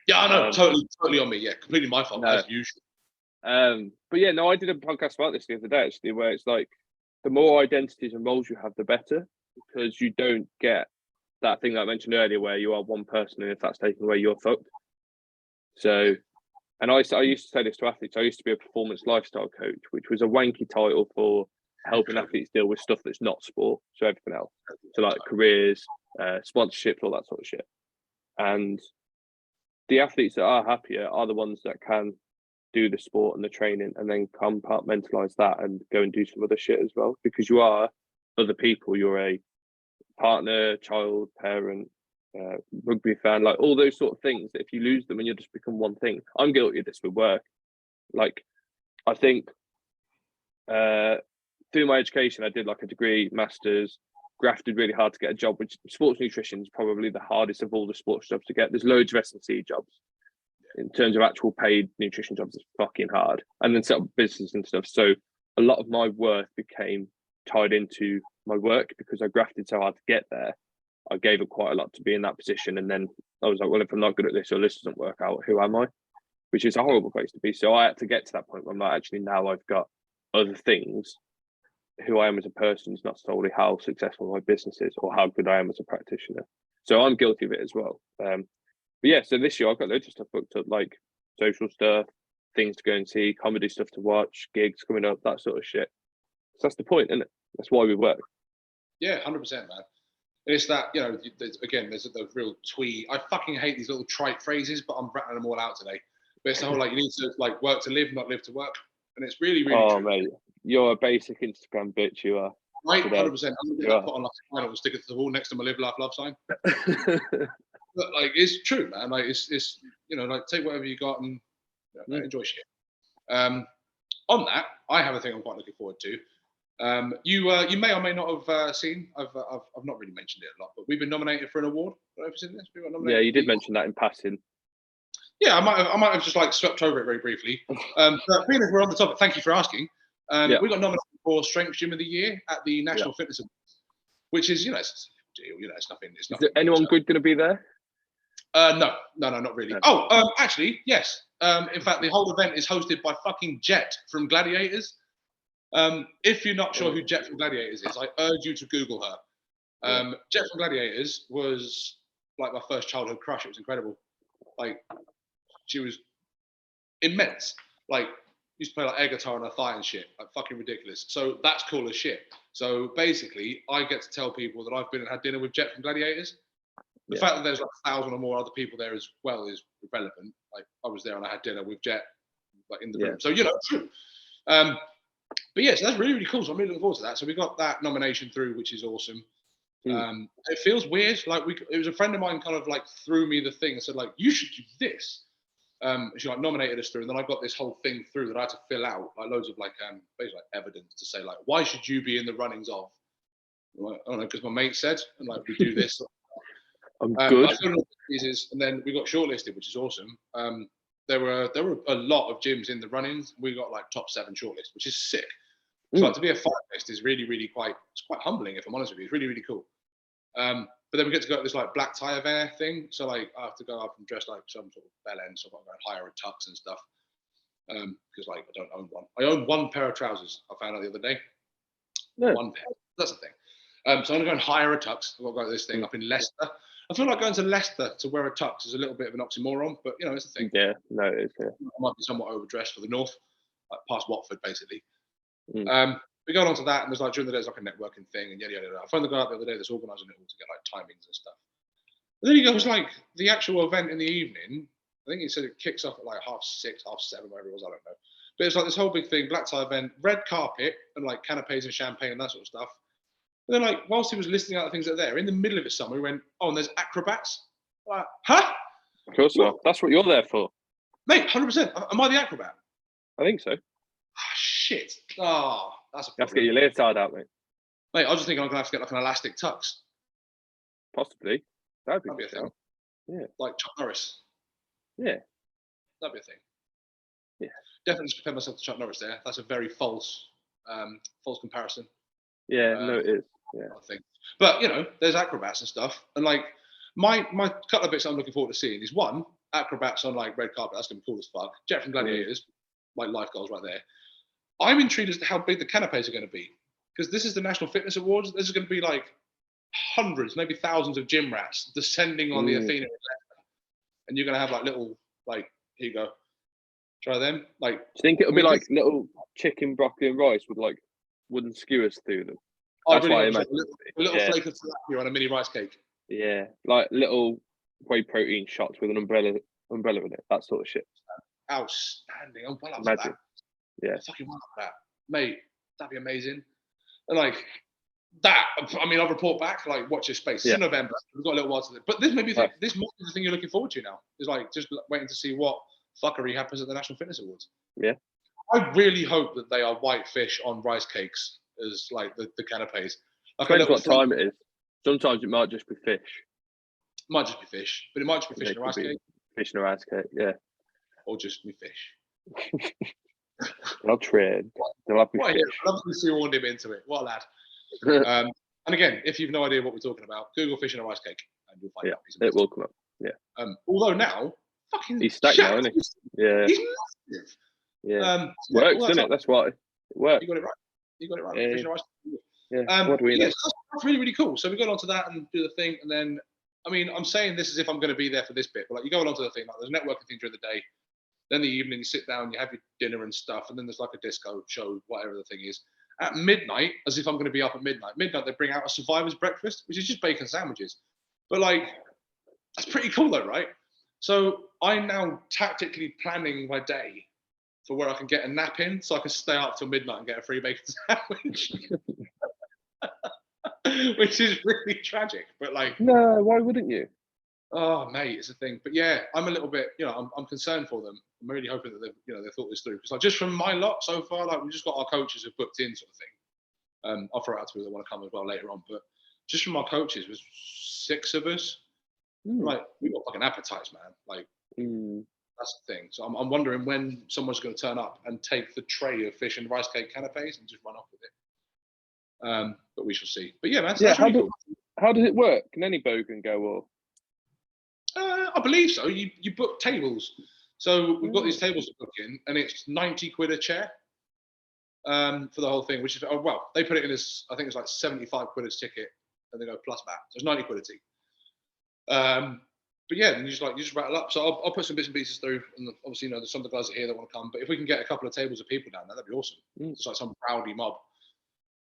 Yeah, I know. Totally on me. Yeah, completely my fault as usual. But yeah, no, I did a podcast about this the other day actually, where it's like the more identities and roles you have, the better, because you don't get that thing that I mentioned earlier where you are one person and if that's taken away, you're fucked. So, and I used to say this to athletes. I used to be a performance lifestyle coach, which was a wanky title for helping athletes deal with stuff that's not sport, so everything else, so like careers, sponsorships, all that sort of shit. And the athletes that are happier are the ones that can do the sport and the training and then compartmentalize that and go and do some other shit as well, because you are other people. You're a partner, child, parent, rugby fan, like all those sort of things that if you lose them and you just become one thing. I'm guilty of this with work. Like I think through my education, I did like a degree, masters, grafted really hard to get a job, which sports nutrition is probably the hardest of all the sports jobs to get. There's loads of S&C jobs. In terms of actual paid nutrition jobs, it's fucking hard. And then set up business and stuff. So a lot of my worth became tied into my work because I grafted so hard to get there. I gave it quite a lot to be in that position. And then I was like, well, if I'm not good at this or this doesn't work out, who am I? Which is a horrible place to be. So I had to get to that point where I'm like, actually, now I've got other things. Who I am as a person is not solely how successful my business is or how good I am as a practitioner. So I'm guilty of it as well. But yeah, so this year I've got loads of stuff booked up, like social stuff, things to go and see, comedy stuff to watch, gigs coming up, that sort of shit. So that's the point, isn't it? That's why we work. Yeah, 100%, man. And it's that, there's the real twee. I fucking hate these little trite phrases, but I'm rattling them all out today. But it's the whole, you need to, work to live, not live to work. And it's really, really true. Mate, you're a basic Instagram bitch, you are. Right, 100%. I'm going to put on a sign and stick it to the wall next to my live, laugh, love sign. But, it's true, man. It's take whatever you got and enjoy shit. On that, I have a thing I'm quite looking forward to. You may or may not have seen. I've not really mentioned it a lot, but we've been nominated for an award. Have you seen this? We got nominated. Yeah, you did mention that in passing. Yeah, I might have just swept over it very briefly. But being as we're on the topic, thank you for asking. We got nominated for Strength Gym of the Year at the National Fitness Awards, which is it's a deal. It's nothing. It's nothing. Is anyone good going to be there? No, not really. No. Actually, yes. In fact, the whole event is hosted by fucking Jet from Gladiators. If you're not sure who Jet from Gladiators is, I urge you to Google her. Jet from Gladiators was my first childhood crush. It was incredible. She was immense. Used to play air guitar on her thigh and shit. Fucking ridiculous. So that's cool as shit. So basically, I get to tell people that I've been and had dinner with Jet from Gladiators. The fact that there's 1,000 or more other people there as well is irrelevant. I was there and I had dinner with Jet in the room. So true. But yes, that's really, really cool. So I'm really looking forward to that. So we got that nomination through, which is awesome. It feels weird. It was a friend of mine kind of threw me the thing and said you should do this. She nominated us through, and then I got this whole thing through that I had to fill out loads of basically evidence to say why should you be in the runnings of? I don't know, because my mate said, and we do this. I'm good. And then we got shortlisted, which is awesome. There were a lot of gyms in the runnings. We got top 7 shortlist, which is sick. So to be a finalist is really, really quite humbling, if I'm honest with you. It's really, really cool. But then we get to go to this black tie affair thing. So I have to go up and dress like some sort of bellend, so I've got to go and hire a tux and stuff. Because I don't own one. I own one pair of trousers. I found out the other day. Yeah. One pair. That's the thing. So I'm gonna go and hire a tux. I've got to go to this thing up in Leicester. I feel like going to Leicester to wear a tux is a little bit of an oxymoron, but it's a thing. Yeah, no, it is. Yeah. I might be somewhat overdressed for the north, past Watford, basically. We go on to that, and there's during the day there's a networking thing, and yada yada yada. I found the guy out the other day that's organising it all to get timings and stuff. And then he goes the actual event in the evening. I think he said it kicks off at 6:30, 7:30, whatever it was. I don't know. But it's this whole big thing, black tie event, red carpet, and canapes and champagne and that sort of stuff. And then whilst he was listing out the things that are there, in the middle of it somewhere, he went, "Oh, and there's acrobats." Huh? Of course not. That's what you're there for, mate. 100%. Am I the acrobat? I think so. Shit. Oh, that's a problem. You have to get your leotard out, mate. Mate, I was just thinking I'm gonna have to get an elastic tux. Possibly. That'd be a thing. Yeah. Like Chuck Norris. Yeah. That'd be a thing. Yeah. Definitely just compare myself to Chuck Norris there. That's a very false comparison. Yeah, no, it is. Yeah. I think. But there's acrobats and stuff. And my couple of bits I'm looking forward to seeing is one, acrobats on red carpet. That's gonna be cool as fuck. Jet from Gladiators, my life goals right there. I'm intrigued as to how big the canapes are going to be, because this is the National Fitness Awards. This is going to be hundreds, maybe thousands of gym rats descending on the Athena, and you're going to have little here you go, try them. Do you think it'll be little chicken, broccoli, and rice with wooden skewers through them? That's why I imagine a little flake of tilapia on a mini rice cake. Yeah, little whey protein shots with an umbrella in it. That sort of shit. Outstanding. I'm well up for that. Yeah. Fucking well up for that, mate. That'd be amazing. And that. I mean, I'll report back. Watch your space. It's in November. We've got a little while to live. But this may be this might be the thing you're looking forward to now. Is just waiting to see what fuckery happens at the National Fitness Awards. Yeah. I really hope that they are white fish on rice cakes as the canapes. Depends what time it is. Sometimes it might just be fish. Might just be fish, but it might just be fish in a rice cake. Fish in a rice cake, yeah. Or just me fish. I'll trade. They'll have me fish. I'd love to see you warned him into it. What a lad. And again, if you've no idea what we're talking about, Google fish in a rice cake and you'll find out. It will come up. Yeah. Although now, fucking he's stacked now, isn't he? Yeah. He's massive. Yeah. Works, doesn't it? That's why. It works. You got it right. Yeah. Fish in a rice cake. Yeah. What do we know? Yes, that's really, really cool. So we got onto that and do the thing, and then I mean, I'm saying this as if I'm going to be there for this bit, but you go along to the thing, there's a networking thing during the day, then the evening you sit down, you have your dinner and stuff, and then there's a disco show, whatever the thing is, at midnight, as if I'm going to be up at midnight. Midnight, they bring out a survivor's breakfast, which is just bacon sandwiches. But like, that's pretty cool though, right? So I'm now tactically planning my day for where I can get a nap in, so I can stay up till midnight and get a free bacon sandwich, which is really tragic. But like, No, why wouldn't you? oh mate, it's a thing. But yeah, I'm a little bit, I'm concerned for them. I'm really hoping that they thought this through, because like just from my lot so far, like we've just got our coaches who've booked in, sort of thing. I'll throw it out to people that want to come as well later on, but just from our coaches, was 6 of us. Like, we got fucking appetites, man. Like, that's the thing. So I'm wondering when someone's going to turn up and take the tray of fish and rice cake canapes and just run off with it. But we shall see. But yeah, man, so that's really cool. How does it work? Can any bogan go, or? I believe so. You book tables. So we've got these tables to book in, and it's 90 quid a chair for the whole thing, which is, they put it in as, I think it's like 75 quid a ticket, and they go plus VAT. So it's 90 quid a ticket. But yeah, then you just rattle up. So I'll put some bits and pieces through, and obviously, some of the guys are here that want to come. But if we can get a couple of tables of people down there, that'd be awesome. It's like some rowdy mob.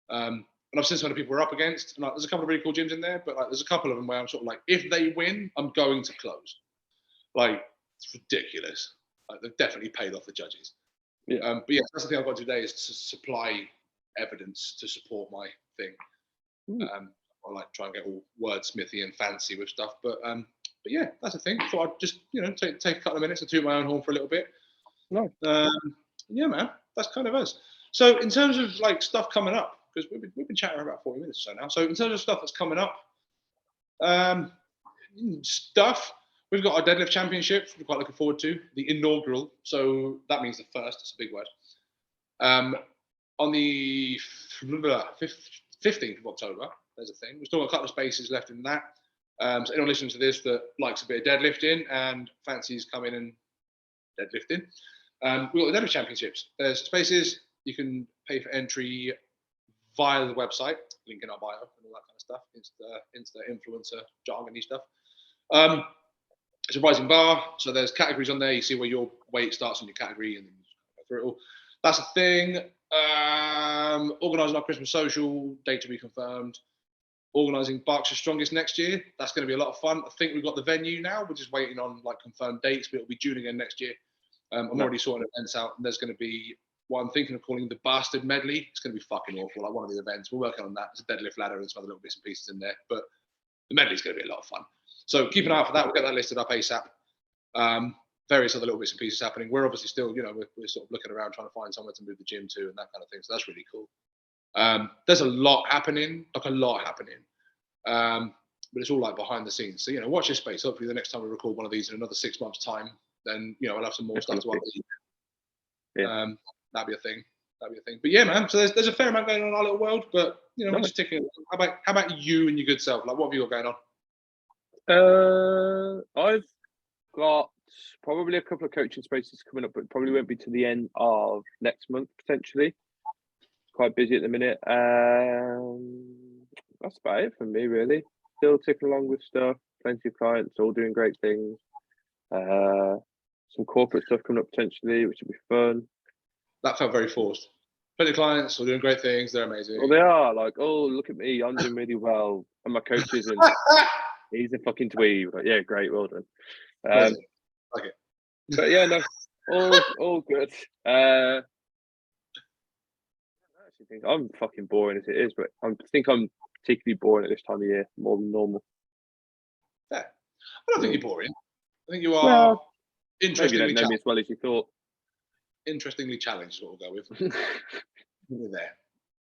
And I've seen some of the people we're up against. And like, there's a couple of really cool gyms in there, but like, there's a couple of them where I'm sort of like, if they win, I'm going to close. Like, it's ridiculous. Like, they've definitely paid off the judges. Yeah. But yeah, that's the thing I've got to do today, is to supply evidence to support my thing. I like try and get all wordsmithy and fancy with stuff, but yeah, that's the thing. So I'd just take a couple of minutes to toot my own horn for a little bit. No. Yeah, man, that's kind of us. So in terms of like stuff coming up, because we've been chatting for about 40 minutes or so now. So in terms of stuff that's coming up, we've got our deadlift championship. We're quite looking forward to the inaugural. So that means the first. It's a big word. On the 15th of October. There's a thing. We've still got a couple of spaces left in that. So anyone listening to this that likes a bit of deadlifting and fancies coming and deadlifting, we've got the deadlift championships. There's spaces. You can pay for entry via the website, link in our bio and all that kind of stuff. Insta influencer jargony stuff. It's a rising bar, so there's categories on there. You see where your weight starts on your category, and then you go through it all. That's a thing. Organising our Christmas social, date to be confirmed. Organising Berkshire Strongest next year. That's going to be a lot of fun. I think we've got the venue now. We're just waiting on like confirmed dates, but it'll be June again next year. I'm already sorting events out, and there's going to be what I'm thinking of calling the Bastard Medley. It's going to be fucking awful. Like one of the events, we're working on that. There's a deadlift ladder and some other little bits and pieces in there, but the medley's going to be a lot of fun. So keep an eye out for that. We'll get that listed up ASAP. Various other little bits and pieces happening. We're obviously still, we're sort of looking around trying to find somewhere to move the gym to and that kind of thing. So that's really cool. There's a lot happening, but it's all like behind the scenes. So, watch this space. Hopefully the next time we record one of these in another 6 months' time, then, I'll have some more stuff to update. Yeah. That'd be a thing. But yeah, man, so there's a fair amount going on in our little world, but, we're just ticking. How about you and your good self? Like, what have you got going on? I've got probably a couple of coaching spaces coming up, but probably won't be to the end of next month, potentially. Quite busy at the minute. That's about it for me, really. Still ticking along with stuff. Plenty of clients, all doing great things. Some corporate stuff coming up potentially, which will be fun. That felt very forced. Plenty of clients, all doing great things. They're amazing. Well, they are. Like, oh, look at me. I'm doing really well. And my coach isn't. He's a fucking dweeb. Like, yeah, great. Well done. Like it. But yeah, no, all good. I actually think I'm fucking boring as it is, but I think I'm particularly boring at this time of year, more than normal. Fair. I don't think you're boring. I think you are interestingly maybe you don't know me as well as you thought. Interestingly challenged is what we'll go with. You're there.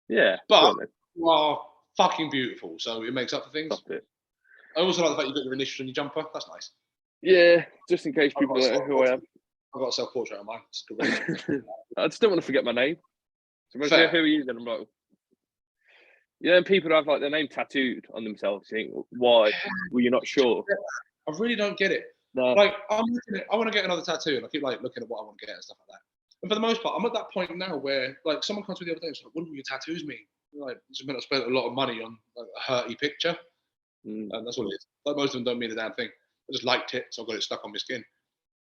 Yeah. But you are fucking beautiful, so it makes up for things. Stop it. I also like the fact you've got your initials on your jumper. That's nice. Yeah, just in case people don't know who I am. I've got a self-portrait on mine. It's great. I just don't want to forget my name. So who are you then? I'm like, people have like their name tattooed on themselves. You think, why were you not sure? I really don't get it. No. Like, I want to get another tattoo, and I keep like looking at what I want to get and stuff like that. And for the most part, I'm at that point now where like someone comes to me the other day and says, "What do your tattoos mean?" Like, it's meant I spent a lot of money on like a hurty picture, and that's all it is. Like, most of them don't mean a damn thing. I just liked it, so I got it stuck on my skin.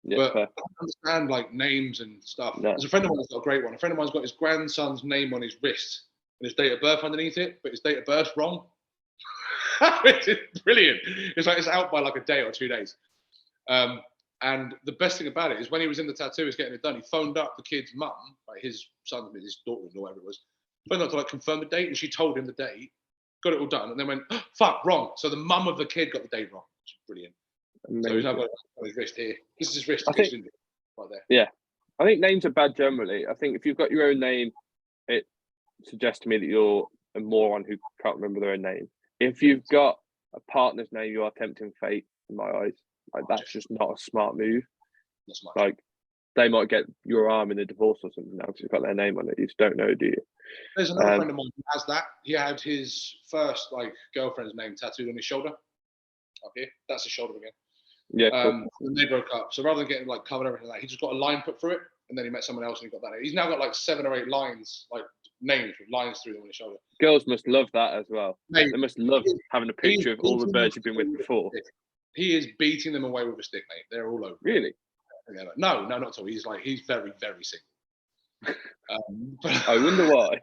Yeah, but fair. I don't understand like names and stuff. No. There's a friend of mine that's got a great one. A friend of mine's got his grandson's name on his wrist, his date of birth underneath it, but his date of birth's wrong. Which is brilliant. It's like it's out by like a day or 2 days. And the best thing about it is when he was in the tattooist getting it done, he phoned up the kid's mum, like his son, his daughter, or whatever it was, phoned up to like confirm the date, and she told him the date, got it all done, and then went, oh, fuck, wrong. So the mum of the kid got the date wrong. Which is brilliant. Amazing. So he's now got his wrist here. This is his wrist, right there. Yeah. I think names are bad generally. I think if you've got your own name, it suggests to me that you're a moron who can't remember their own name. If you've got a partner's name, you are tempting fate in my eyes. Like that's just not a smart move. Like they might get your arm in a divorce or something now because you've got their name on it. You just don't know, do you? There's another friend of mine who has that. He had his first like girlfriend's name tattooed on his shoulder. Up here. That's his shoulder again. Yeah. Cool. And they broke up. So rather than getting like covered everything like that, he just got a line put through it, and then he met someone else and he got that. He's now got like 7 or 8 lines, like names with lines through them on his shoulder. Girls must love that as well. Mate, they must love having a picture of all the birds you've been with before. He is beating them away with a stick, mate. They're all over. Really? No, not at all. He's very, very single. I wonder why.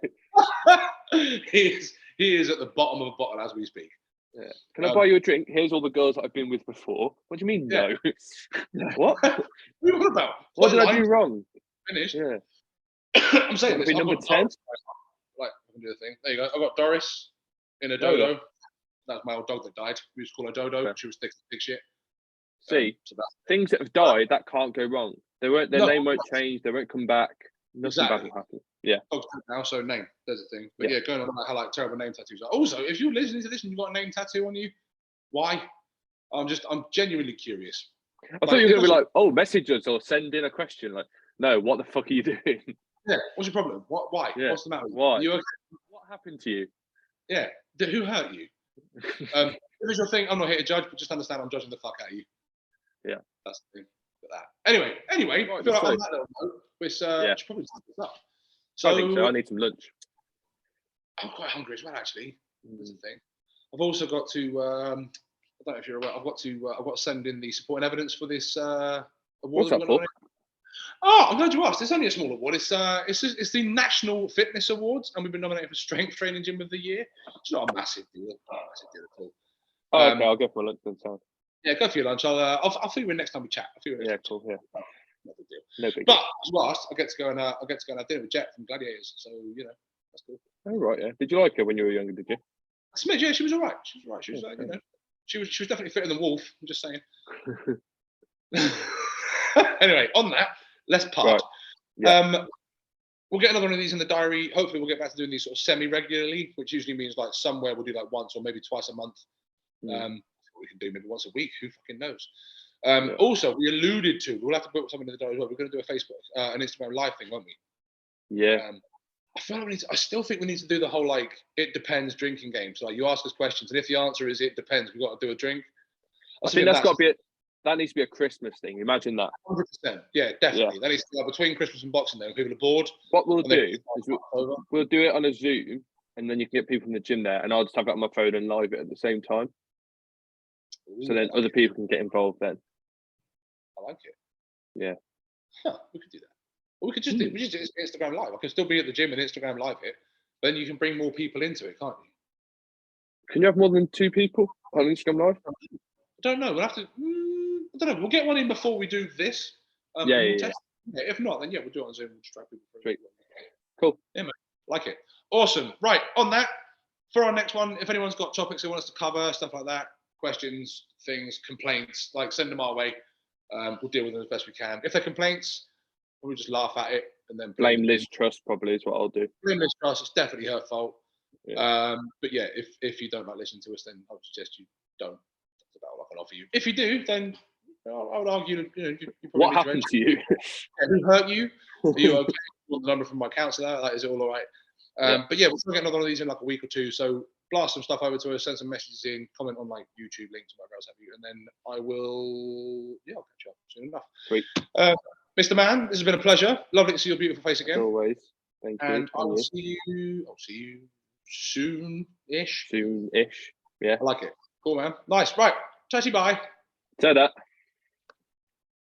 he is at the bottom of a bottle as we speak. Yeah. Can I buy you a drink? Here's all the girls that I've been with before. What do you mean, no? What? What are you talking about? What did I do wrong? Finished. Yeah. I'm saying this. Be number 10. Like, I can do the thing. There you go. I've got Doris in a dodo. That's my old dog that died. We used to call her Dodo. Okay. She was thick shit. See, things that have died, that can't go wrong. Their name won't change. They won't come back. Nothing bad will happen. Yeah. Now, so name. There's a thing. But yeah, going on about how like terrible name tattoos are. Also, if you're listening to this and you've got a name tattoo on you, why? I'm genuinely curious. I thought you were going to be like, oh, message us or send in a question. Like, no, what the fuck are you doing? Yeah, what's your problem? Why? Yeah. What's the matter? Why? You okay? What happened to you? Yeah. Who hurt you? If it's your thing, I'm not here to judge, but just understand I'm judging the fuck out of you. Yeah. That's the thing. Anyway, right, I feel like on that little note, we should probably start this up. So, I think so. I need some lunch. I'm quite hungry as well, actually. That's the thing. I've also got to. I don't know if you're aware. I've got to send in the supporting evidence for this award. What's that for? Oh, I'm glad you asked. It's only a small award. It's the National Fitness Awards, and we've been nominated for Strength Training Gym of the Year. It's not a massive deal. Not a massive deal at all. Oh, okay, I'll go for my lunch then. Yeah, go for your lunch. I'll fill you in next time we chat. Yeah, cool. Yeah. No big deal. No big deal. But as last, I get to go and have dinner with Jet from Gladiators. So that's cool. Oh right, yeah. Did you like her when you were younger? Did you? Smidge, yeah, she was alright. She was alright. She was she was definitely fitter than Wolf. I'm just saying. Anyway, on that, let's part. Right. Yeah. We'll get another one of these in the diary. Hopefully, we'll get back to doing these sort of semi-regularly, which usually means like somewhere we'll do like once or maybe twice a month. We can do maybe once a week. Who fucking knows? Also, we alluded to. We'll have to put something in the diary as well. We're going to do a Facebook, an Instagram live thing, won't we? Yeah. I feel like I still think we need to do the whole like it depends drinking game. So like you ask us questions, and if the answer is it depends, we've got to do a drink. I think that needs to be a Christmas thing. Imagine that. 100%. Yeah, definitely. That needs to be between Christmas and Boxing Day when people are bored. What we'll do is we'll do it on a Zoom, and then you can get people in the gym there, and I'll just have it on my phone and live it at the same time. Ooh, so then other people can get involved then. I like it. Yeah. Huh, we could do that. Or we could just do Instagram Live. I can still be at the gym and Instagram Live it. Then you can bring more people into it, can't you? Can you have more than 2 people on Instagram Live? I don't know. We'll have to. I don't know. We'll get one in before we do this. Yeah. If not, then we'll do it on Zoom. We'll just drag people through. Cool. Yeah, mate. Like it. Awesome. Right. On that, for our next one, if anyone's got topics they want us to cover, stuff like that, questions, things, complaints, like send them our way. We'll deal with them as best we can. If they're complaints, we'll just laugh at it and then blame Liz Truss. Probably is what I'll do. Blame Liz Truss. It's definitely her fault. Yeah. But yeah, if you don't like listening to us, then I would suggest you don't. That's about all I can offer you. If you do, then I would argue. You what happened to you? Who hurt you? Are you okay? You want the number from my counsellor? Like, is it all right? But yeah, we'll try to get another one of these in like a week or two. So blast some stuff over to us, send some messages in, comment on like YouTube links, whatever else have you, and then I will. Yeah, I'll catch you up soon enough. Sweet. Mr. Man, this has been a pleasure. Lovely to see your beautiful face again. As always. Thank you. And I'll see you soon-ish. Soon-ish. Yeah. I like it. Cool, man. Nice. Right. Chatty bye. Ta-da.